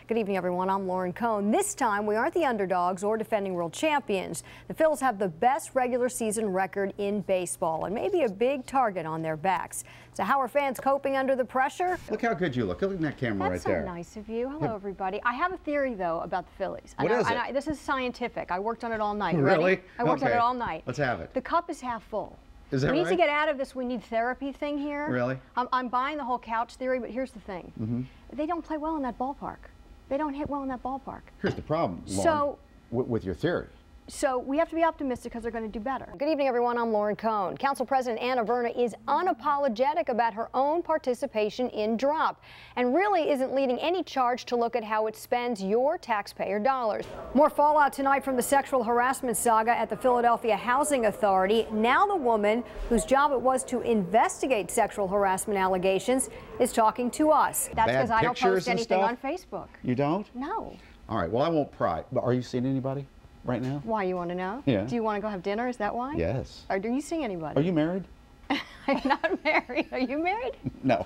Good evening, everyone. I'm Lauren Cohn. This time, we aren't the underdogs or defending world champions. The Phils have the best regular season record in baseball and maybe a big target on their backs. So how are fans coping under the pressure? Look how good you look. Look at that camera right there. That's so nice of you. Hello, everybody. I have a theory, though, about the Phillies. What is it? This is scientific. I worked on it all night. Really? Ready? I worked on it all night. Let's have it. The cup is half full. Is that right? We need to get out of this "we need therapy" thing here. Really? I'm buying the whole couch theory, but here's the thing. They don't play well in that ballpark. They don't hit well in that ballpark. Here's the problem, Lauren, with your theory. So we have to be optimistic because they're going to do better. Good evening, everyone. I'm Lauren Cohn. Council President Anna Verna is unapologetic about her own participation in DROP and really isn't leading any charge to look at how it spends your taxpayer dollars. More fallout tonight from the sexual harassment saga at the Philadelphia Housing Authority. Now the woman whose job it was to investigate sexual harassment allegations is talking to us. That's because I don't post anything on Facebook. You don't? No. All right. Well, I won't pry. But are you seeing anybody right now? Why, you want to know? Yeah. Do you want to go have dinner? Is that why? Yes. Or do you see anybody? Are you married? I'm not married. Are you married? No.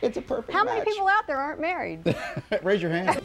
It's a perfect How match. many people out there aren't married? Raise your hand.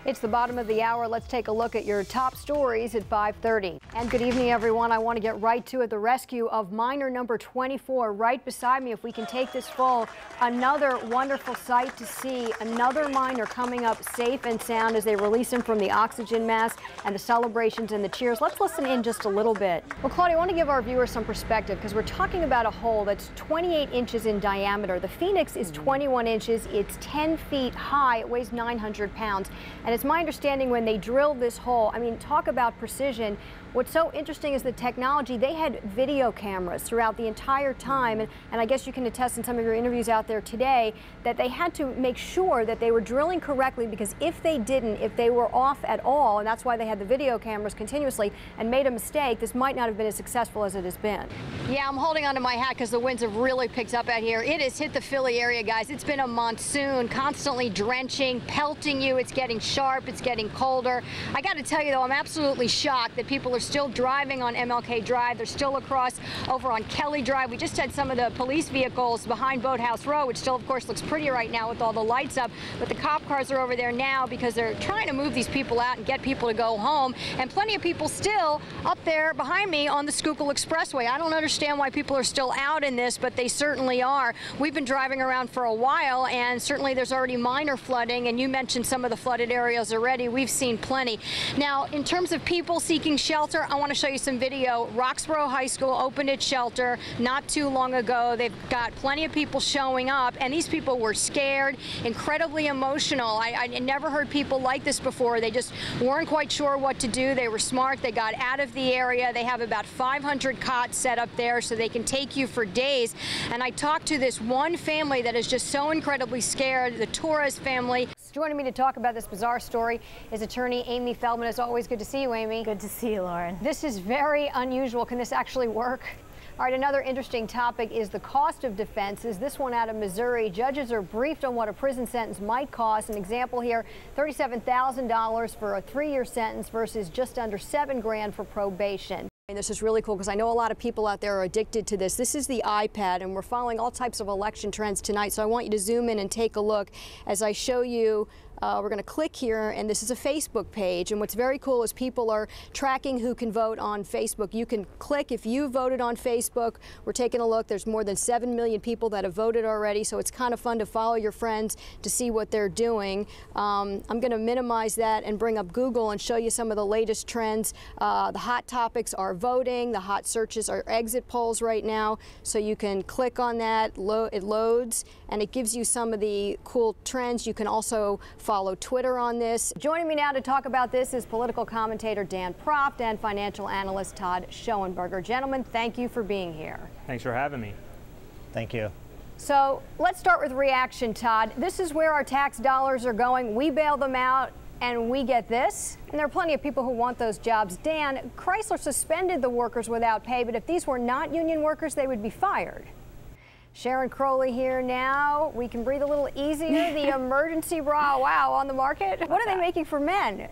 It's the bottom of the hour. Let's take a look at your top stories at 5:30. And good evening, everyone. I want to get right to it. The rescue of minor number 24 right beside me. If we can take this full, another wonderful sight to see. Another minor coming up safe and sound as they release him from the oxygen mask, and the celebrations and the cheers. Let's listen in just a little bit. Well, Claudia, I want to give our viewers some perspective because we're talking about a hole that's 28 inches in diameter. The Phoenix is 21 inches. It's 10 feet high. It weighs 900 pounds. And it's my understanding when they drilled this hole, I mean, talk about precision. What's so interesting is the technology. They had video cameras throughout the entire time, and I guess you can attest in some of your interviews out there today that they had to make sure that they were drilling correctly, because if they didn't, if they were off at all, and that's why they had the video cameras continuously, and made a mistake, this might not have been as successful as it has been. Yeah, I'm holding onto my hat because the winds have really picked up out here. It has hit the Philly area, guys. It's been a monsoon, constantly drenching, pelting you. It's getting sharp, it's getting colder. I got to tell you, though, I'm absolutely shocked that people are still driving on MLK Drive. They're still across over on Kelly Drive. We just had some of the police vehicles behind Boathouse Row, which still, of course, looks pretty right now with all the lights up. But the cop cars are over there now because they're trying to move these people out and get people to go home. And plenty of people still up there behind me on the Schuylkill Expressway. I don't understand why people are still out in this, but they certainly are. We've been driving around for a while, and certainly there's already minor flooding. And you mentioned some of the flooded areas already. We've seen plenty. Now, in terms of people seeking shelter, I want to show you some video. Roxborough High School opened its shelter not too long ago. They've got plenty of people showing up, and these people were scared, incredibly emotional. I never heard people like this before. They just weren't quite sure what to do. They were smart. They got out of the area. They have about 500 cots set up there so they can take you for days. And I talked to this one family that is just so incredibly scared, the Torres family. Joining me to talk about this bizarre story is attorney Amy Feldman. It's always good to see you, Amy. Good to see you, Lauren. This is very unusual. Can this actually work? All right, another interesting topic is the cost of defenses. This one out of Missouri. Judges are briefed on what a prison sentence might cost. An example here, $37,000 for a 3-year sentence versus just under $7 grand for probation. And this is really cool because I know a lot of people out there are addicted to this. This is the iPad, and we're following all types of election trends tonight. So I want you to zoom in and take a look as I show you. We're going to click here, and this is a Facebook page. And what's very cool is people are tracking who can vote on Facebook. You can click if you voted on Facebook. We're taking a look. There's more than 7 million people that have voted already, so it's kind of fun to follow your friends to see what they're doing. I'm going to minimize that and bring up Google and show you some of the latest trends. The hot topics are voting. The hot searches are exit polls right now, so you can click on that. It loads, and it gives you some of the cool trends. You can also follow Twitter on this. Joining me now to talk about this is political commentator Dan Proft and financial analyst Todd Schoenberger. Gentlemen, thank you for being here. Thanks for having me. Thank you. So let's start with reaction, Todd. This is where our tax dollars are going. We bail them out and we get this. And there are plenty of people who want those jobs. Dan, Chrysler suspended the workers without pay, but if these were not union workers, they would be fired. Sharon Crowley here now. We can breathe a little easier. The emergency bra, wow, on the market. What are they making for men?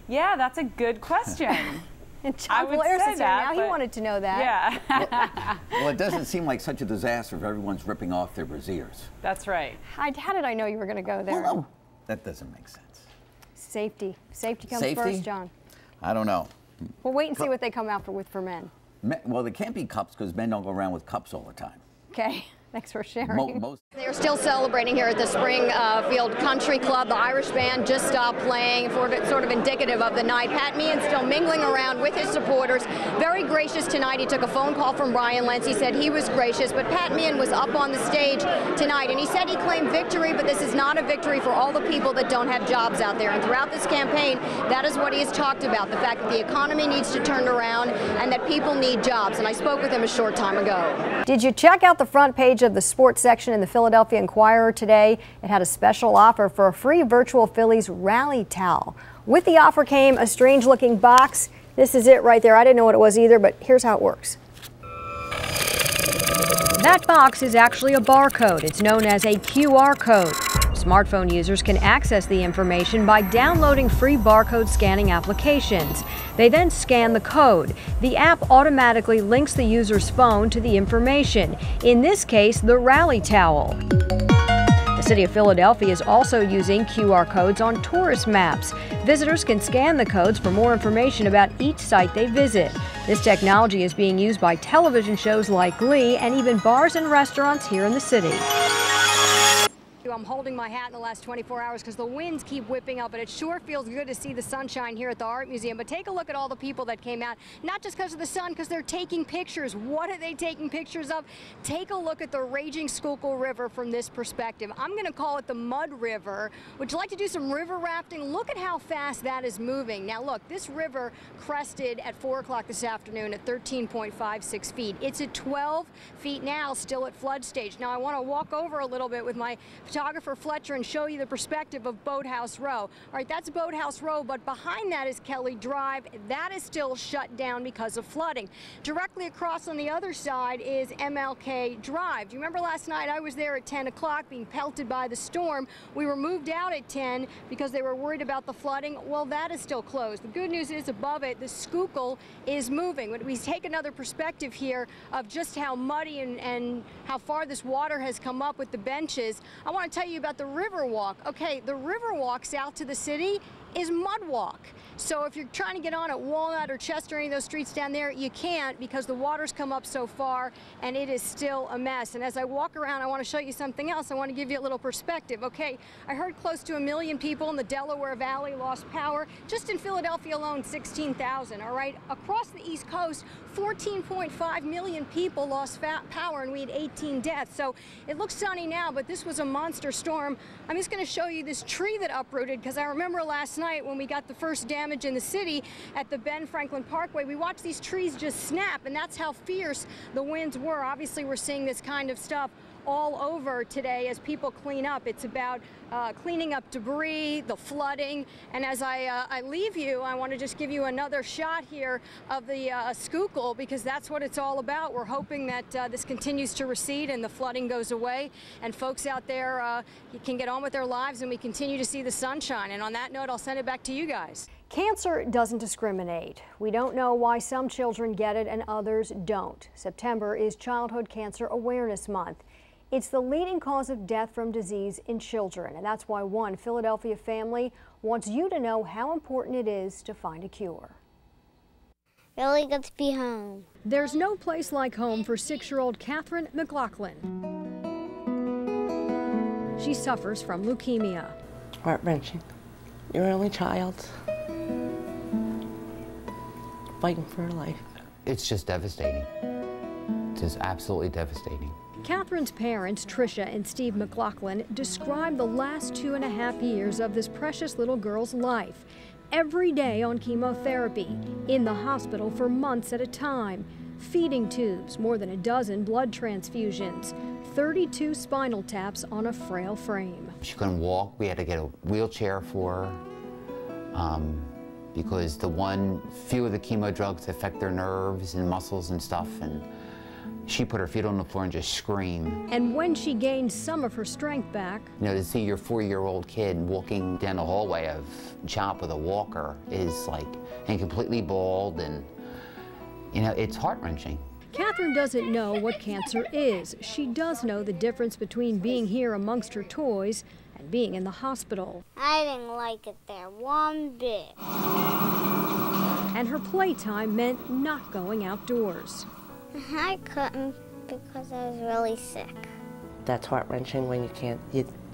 Yeah, that's a good question. And John Blair's is here now. He wanted to know that. Yeah. Well, it doesn't seem like such a disaster if everyone's ripping off their brassieres. That's right. How did I know you were going to go there? Well, no, that doesn't make sense. Safety comes first, John. I don't know. We'll wait and see what they come out with for men. Well, they can't be cups because men don't go around with cups all the time. Okay. Thanks for sharing. Most They are still celebrating here at the Springfield Country Club. The Irish band just stopped playing, sort of indicative of the night. Pat Meehan still mingling around with his supporters. Very gracious tonight. He took a phone call from Brian Lentz. He said he was gracious, but Pat Meehan was up on the stage tonight, and he said he claimed victory, but this is not a victory for all the people that don't have jobs out there. And throughout this campaign, that is what he has talked about, the fact that the economy needs to turn around and that people need jobs. And I spoke with him a short time ago. Did you check out the front page of the sports section in the Philadelphia Inquirer today? It had a special offer for a free virtual Phillies rally towel. With the offer came a strange looking box. This is it right there. I didn't know what it was either, but here's how it works. That box is actually a barcode. It's known as a QR code. Smartphone users can access the information by downloading free barcode scanning applications. They then scan the code. The app automatically links the user's phone to the information, in this case, the rally towel. The city of Philadelphia is also using QR codes on tourist maps. Visitors can scan the codes for more information about each site they visit. This technology is being used by television shows like Glee and even bars and restaurants here in the city. I'm holding my hat in the last 24 hours because the winds keep whipping up, but it sure feels good to see the sunshine here at the Art Museum. But take a look at all the people that came out, not just because of the sun, because they're taking pictures. What are they taking pictures of? Take a look at the raging Schuylkill River from this perspective. I'm going to call it the Mud River. Would you like to do some river rafting? Look at how fast that is moving. Now look, this river crested at 4 o'clock this afternoon at 13.56 feet. It's at 12 feet now, still at flood stage. Now I want to walk over a little bit with my photographer Fletcher and show you the perspective of Boathouse Row. All right, that's Boathouse Row, but behind that is Kelly Drive. That is still shut down because of flooding. Directly across on the other side is MLK Drive. Do you remember last night I was there at 10 o'clock being pelted by the storm? We were moved out at 10 because they were worried about the flooding. Well, that is still closed. The good news is above it, the Schuylkill is moving. When we take another perspective here of just how muddy and how far this water has come up with the benches, I want to tell you about the Riverwalk. Okay, the Riverwalk south to the city is mud walk. So if you're trying to get on at Walnut or Chester, any of those streets down there, you can't because the water's come up so far and it is still a mess. And as I walk around, I want to show you something else. I want to give you a little perspective. Okay, I heard close to 1 million people in the Delaware Valley lost power. Just in Philadelphia alone, 16,000. All right, across the East Coast, 14.5 million people lost power and we had 18 deaths. So it looks sunny now, but this was a monster storm. I'm just going to show you this tree that uprooted because I remember last night when we got the first damage in the city at the Ben Franklin Parkway, we watched these trees just snap, and that's how fierce the winds were. Obviously, we're seeing this kind of stuff all over today as people clean up. It's about cleaning up debris, the flooding, and as I leave you, I want to just give you another shot here of the Schuylkill because that's what it's all about. We're hoping that this continues to recede and the flooding goes away and folks out there can get on with their lives and we continue to see the sunshine. And on that note, I'll send it back to you guys. Cancer doesn't discriminate. We don't know why some children get it and others don't. September is Childhood Cancer Awareness Month. It's the leading cause of death from disease in children, and that's why one Philadelphia family wants you to know how important it is to find a cure. Really good to be home. There's no place like home for 6-year-old Catherine McLaughlin. She suffers from leukemia. Heart-wrenching. Your only child fighting for her life. It's just devastating. It's just absolutely devastating. Catherine's parents, Tricia and Steve McLaughlin, describe the last 2.5 years of this precious little girl's life. Every day on chemotherapy, in the hospital for months at a time, feeding tubes, more than a dozen blood transfusions, 32 spinal taps on a frail frame. She couldn't walk. We had to get a wheelchair for her because few of the chemo drugs affect their nerves and muscles and stuff. And She put her feet on the floor and just screamed. And when she gained some of her strength back, You know, to see your 4-year-old kid walking down the hallway of CHOP with a walker is like, and completely bald, and, you know, it's heart-wrenching. Catherine doesn't know what cancer is. She does know the difference between being here amongst her toys and being in the hospital. I didn't like it there one bit. And her playtime meant not going outdoors. I couldn't because I was really sick. That's heart-wrenching when you can't,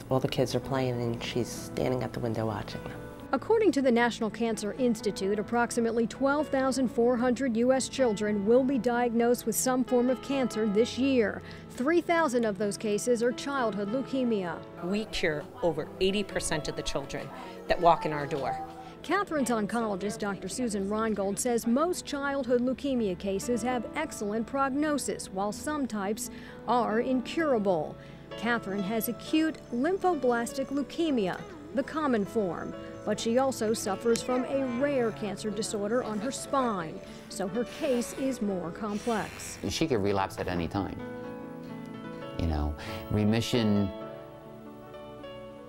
all the kids are playing and she's standing at the window watching them. According to the National Cancer Institute, approximately 12,400 U.S. children will be diagnosed with some form of cancer this year. 3,000 of those cases are childhood leukemia. We cure over 80% of the children that walk in our door. Catherine's oncologist, Dr. Susan Reingold, says most childhood leukemia cases have excellent prognosis, while some types are incurable. Catherine has acute lymphoblastic leukemia, the common form, but she also suffers from a rare cancer disorder on her spine, so her case is more complex. She could relapse at any time. You know, remission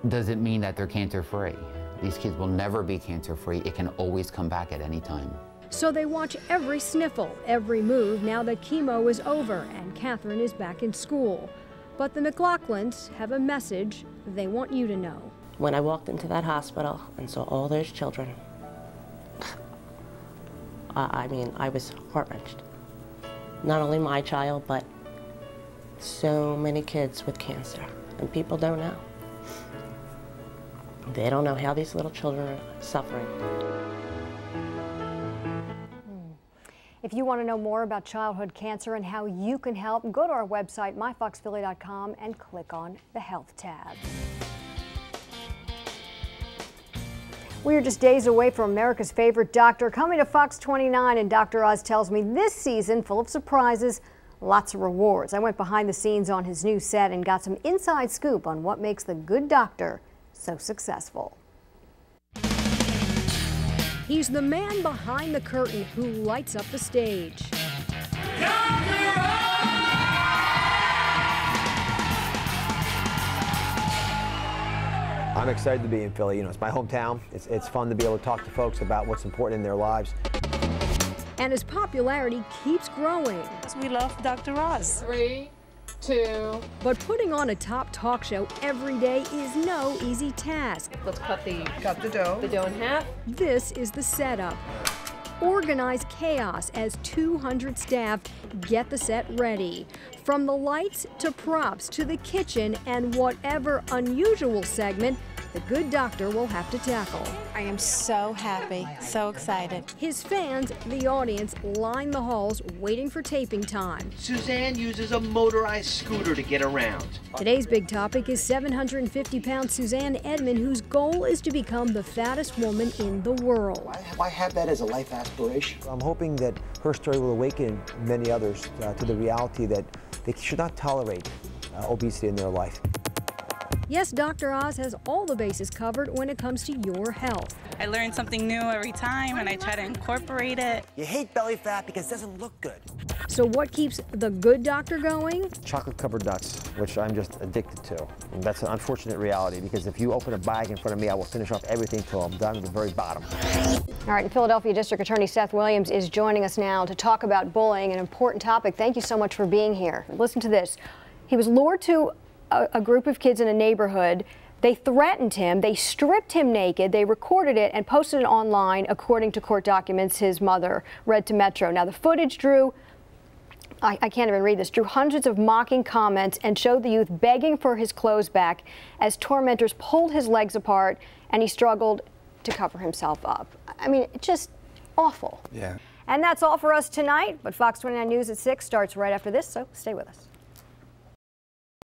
doesn't mean that they're cancer-free. These kids will never be cancer-free. It can always come back at any time. So they watch every sniffle, every move now that chemo is over and Catherine is back in school. But the McLaughlins have a message they want you to know. When I walked into that hospital and saw all those children, I mean, I was heart-wrenched. Not only my child, but so many kids with cancer, and people don't know. They don't know how these little children are suffering. If you want to know more about childhood cancer and how you can help, go to our website, myfoxphilly.com, and click on the Health tab. We are just days away from America's favorite doctor coming to Fox 29, and Dr. Oz tells me this season full of surprises, lots of rewards. I went behind the scenes on his new set and got some inside scoop on what makes the good doctor so successful. He's the man behind the curtain who lights up the stage. I'm excited to be in Philly. You know, it's my hometown. It's fun to be able to talk to folks about what's important in their lives. And his popularity keeps growing. We love Dr. Oz. 3, 2. But putting on a top talk show every day is no easy task. Let's cut the dough in half. This is the setup. Organize chaos as 200 staff get the set ready. From the lights to props to the kitchen and whatever unusual segment the good doctor will have to tackle. I am so happy, so excited. His fans, the audience, line the halls waiting for taping time. Suzanne uses a motorized scooter to get around. Today's big topic is 750-pound Suzanne Edmond, whose goal is to become the fattest woman in the world. Why have that as a life aspiration? I'm hoping that her story will awaken many others to the reality that they should not tolerate obesity in their life. Yes, Dr. Oz has all the bases covered when it comes to your health. I learn something new every time and I try to incorporate it. You hate belly fat because it doesn't look good. So what keeps the good doctor going? Chocolate-covered nuts, which I'm just addicted to. And that's an unfortunate reality because if you open a bag in front of me, I will finish off everything till I'm down to the very bottom. All right, and Philadelphia District Attorney Seth Williams is joining us now to talk about bullying, an important topic. Thank you so much for being here. Listen to this. He was lured to a group of kids in a neighborhood. They threatened him, they stripped him naked, they recorded it and posted it online, according to court documents his mother read to Metro. Now the footage drew, I can't even read this, drew hundreds of mocking comments and showed the youth begging for his clothes back as tormentors pulled his legs apart and he struggled to cover himself up. I mean, just awful. Yeah. And that's all for us tonight, but Fox 29 News at 6 starts right after this, so stay with us.